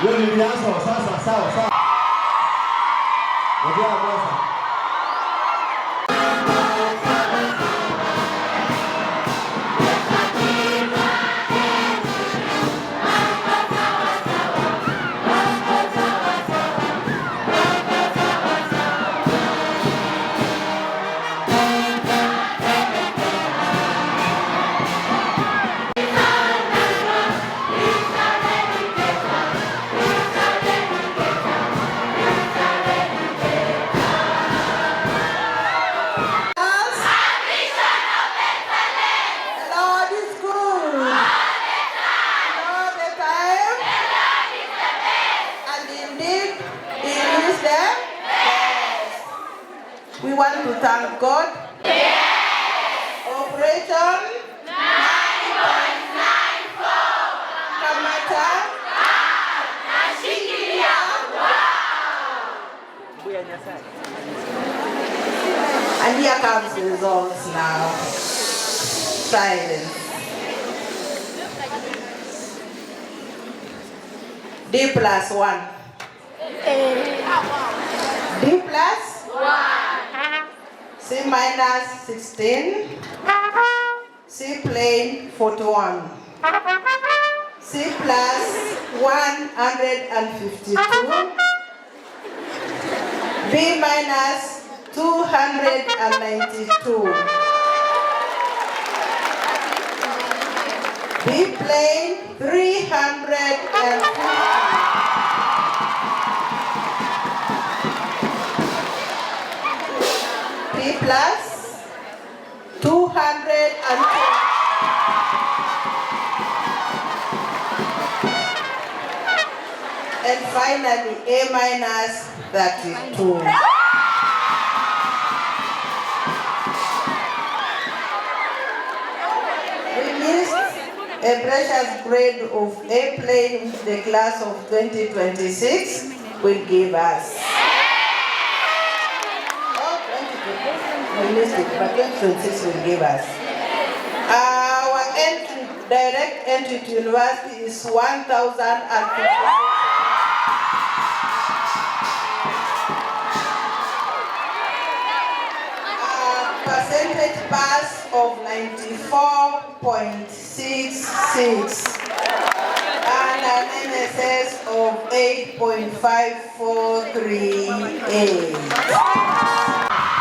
Hiyo nilianza sasa sawa. Ngoja kwanza. We want to thank God. Yes. Operation 9.94. Kamata. Nashikilia. And here comes the results now. Silence. D+1. D+1. C-16, C plain 41, C plus 152, B minus 292, B plain 350. P plus 202. And finally, A minus 32. We missed a precious grade of A plane which the class of 2026 will give us. We missed it, but 2026 will give us. Our entry, direct entry to university is 1,056. Percentage pass of 94.66 and an MSS of 8.543.